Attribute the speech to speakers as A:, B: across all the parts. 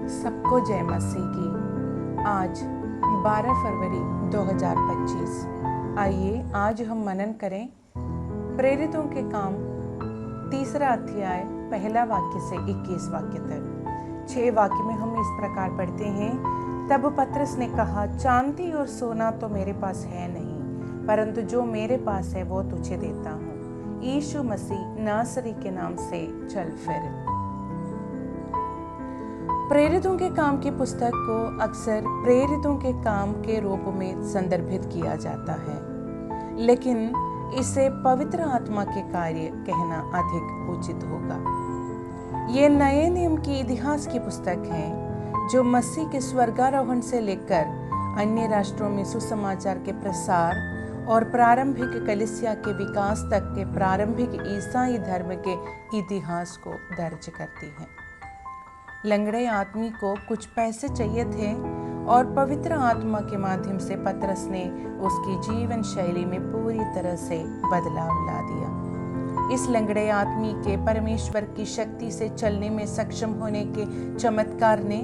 A: सबको जय मसीह की। आज 12 फरवरी 2025। आइए आज हम मनन करें प्रेरितों के काम 3 अध्याय 1 वाक्य से 21 वाक्य तक। 6 वाक्य में हम इस प्रकार पढ़ते हैं। तब पतरस ने कहा, चांदी और सोना तो मेरे पास है नहीं, परंतु जो मेरे पास है वो तुझे देता हूँ। यीशु मसीह नासरी के नाम से चल फिर। प्रेरितों के काम की पुस्तक को अक्सर प्रेरितों के काम के रूप में संदर्भित किया जाता है, लेकिन इसे पवित्र आत्मा के कार्य कहना अधिक उचित होगा। ये नए नियम की इतिहास की पुस्तक है जो मसीह के स्वर्गारोहण से लेकर अन्य राष्ट्रों में सुसमाचार के प्रसार और प्रारंभिक कलीसिया के विकास तक के प्रारंभिक ईसाई धर्म के इतिहास को दर्ज करती है। लंगड़े आदमी को कुछ पैसे चाहिए थे और पवित्र आत्मा के माध्यम से पतरस ने उसकी जीवन शैली में पूरी तरह से बदलाव ला दिया। इस लंगड़े आदमी के परमेश्वर की शक्ति से चलने में सक्षम होने के चमत्कार ने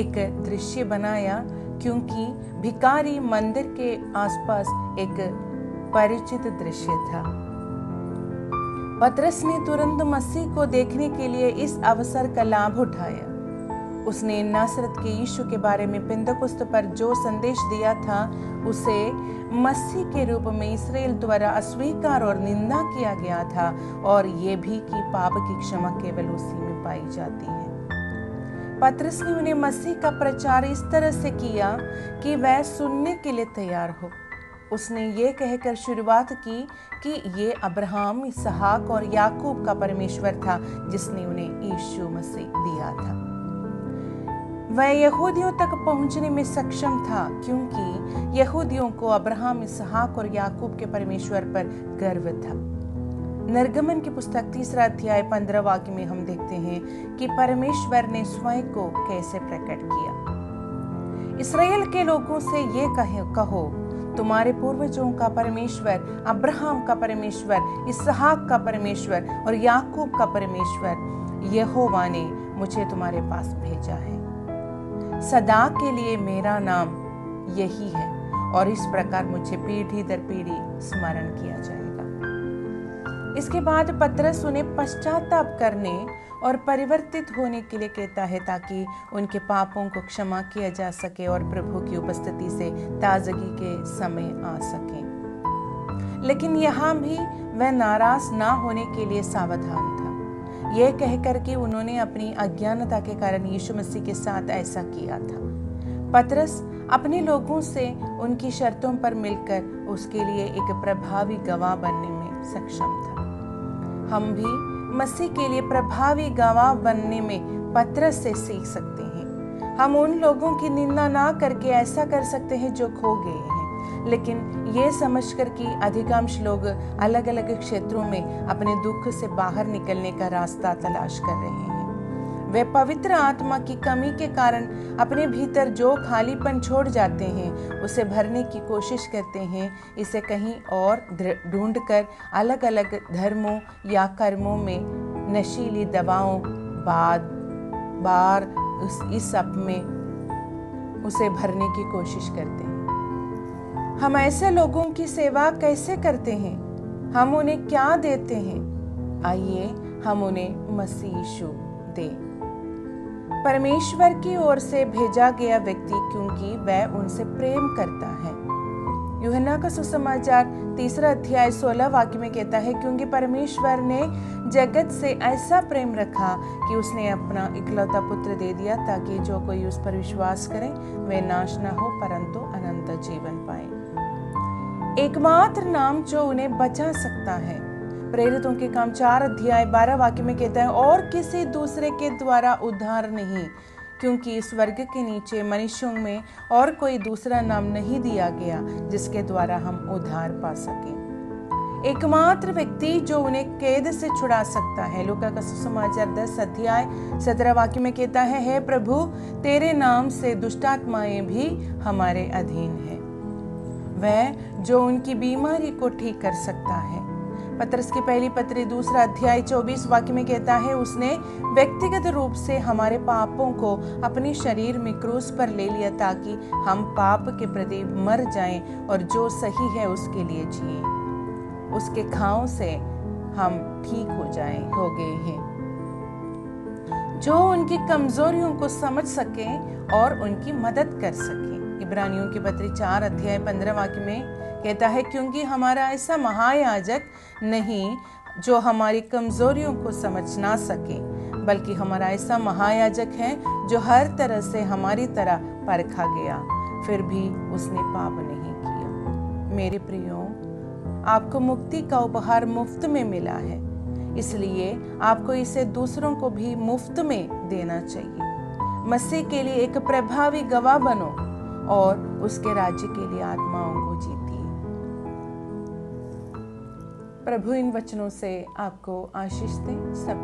A: एक दृश्य बनाया, क्योंकि भिखारी मंदिर के आसपास एक परिचित दृश्य था। पतरस ने तुरंत मसीह को देखने के लिए इस अवसर का लाभ उठाया। उसने नासरत के यीशु के बारे में पिंतकुस्त पर जो संदेश दिया था, उसे मसीह के रूप में इस्राएल द्वारा अस्वीकार और निंदा किया गया था, और ये भी कि पाप की क्षमा केवल उसी में पाई जाती है। पतरस ने उन्हें मसीह का प्रचार इस तरह से किया कि वह सुनने के लिए तैयार हो। उसने ये कहकर शुरुआत की कि ये अब्राहम, इसहाक और याकूब का परमेश्वर था जिसने उन्हें यीशु मसीह दिया था। वह यहूदियों तक पहुंचने में सक्षम था, क्योंकि यहूदियों को अब्राहम, इसहाक और याकूब के परमेश्वर पर गर्व था। निर्गमन की पुस्तक 3 अध्याय 15 वाक्य में हम देखते हैं कि परमेश्वर ने स्वयं को कैसे प्रकट किया। इस्राएल के लोगों से ये कहो, तुम्हारे पूर्वजों का परमेश्वर, अब्राहम का परमेश्वर, इसहाक का परमेश्वर और याकूब का परमेश्वर यहोवा ने मुझे तुम्हारे पास भेजा है। सदा के लिए मेरा नाम यही है, और इस प्रकार मुझे पीढ़ी दर पीढ़ी स्मरण किया जाएगा। इसके बाद पतरस उन्हें पश्चाताप करने और परिवर्तित होने के लिए कहता है, ताकि उनके पापों को क्षमा किया जा सके और प्रभु की उपस्थिति से ताजगी के समय आ सके। लेकिन यहाँ भी वह नाराज ना होने के लिए सावधान था। यह कहकर कि उन्होंने अपनी अज्ञानता के कारण यीशु मसीह के साथ ऐसा किया था। पतरस अपने लोगों से उनकी शर्तों पर मिलकर उसके लिए एक प्रभावी गवाह बनने में सक्षम था। हम भी मसीह के लिए प्रभावी गवाह बनने में पतरस से सीख सकते हैं। हम उन लोगों की निंदा ना करके ऐसा कर सकते हैं जो खो गए हैं, लेकिन ये समझकर कि अधिकांश लोग अलग अलग क्षेत्रों में अपने दुख से बाहर निकलने का रास्ता तलाश कर रहे हैं। वे पवित्र आत्मा की कमी के कारण अपने भीतर जो खालीपन छोड़ जाते हैं, उसे भरने की कोशिश करते हैं। इसे कहीं और ढूंढकर अलग अलग धर्मों या कर्मों में, नशीली दवाओं, बार इस सब में उसे भरने की कोशिश करते हैं। हम ऐसे लोगों की सेवा कैसे करते हैं? हम उन्हें क्या देते हैं? आइए हम उन्हें मसीह यीशु दें, परमेश्वर की ओर से भेजा गया व्यक्ति, क्योंकि वह उनसे प्रेम करता है। यूहन्ना का सुसमाचार 3 अध्याय 16 वाक्य में कहता है, क्योंकि परमेश्वर ने जगत से ऐसा प्रेम रखा कि उसने अपना इकलौता पुत्र दे दिया, ताकि जो कोई उस पर विश्वास करे वे नाश न हो परंतु अनंत जीवन पाए। एकमात्र नाम जो उन्हें बचा सकता है। प्रेरितों के काम 4 अध्याय 12 वाक्य में कहता है, और किसी दूसरे के द्वारा उद्धार नहीं, क्योंकि स्वर्ग के नीचे मनुष्यों में और कोई दूसरा नाम नहीं दिया गया जिसके द्वारा हम उद्धार पा सकें। एकमात्र व्यक्ति जो उन्हें कैद से छुड़ा सकता है। लूका का सुसमाचार 10 अध्याय 17 वाक्य में कहता है, हे प्रभु, तेरे नाम से दुष्टात्माएं भी हमारे अधीन है। वह जो उनकी बीमारी को ठीक कर सकता है। पतरस की पहली पत्री 2 अध्याय 24 वाक्य में कहता है, उसने व्यक्तिगत रूप से हमारे पापों को अपने शरीर में क्रूस पर ले लिया ताकि हम पाप के प्रति मर जाएं और जो सही है उसके लिए जिएं। उसके घावों से हम ठीक हो गए हैं, जो उनकी कमजोरियों को समझ सके और उनकी मदद कर सके। इब्रानियों की पत्री 4 अध्याय 15 वाक्य में कहता है, क्योंकि हमारा ऐसा महायाजक नहीं जो हमारी कमजोरियों को समझ ना सके, बल्कि हमारा ऐसा महायाजक है जो हर तरह से हमारी तरह परखा गया, फिर भी उसने पाप नहीं किया। मेरे प्रियो, आपको मुक्ति का उपहार मुफ्त में मिला है, इसलिए आपको इसे दूसरों को भी मुफ्त में देना चाहिए। मसीह के लिए एक प्रभावी गवाह बनो और उसके राज्य के लिए आत्माओं को जीतिए। प्रभु इन वचनों से आपको आशीष दे। सब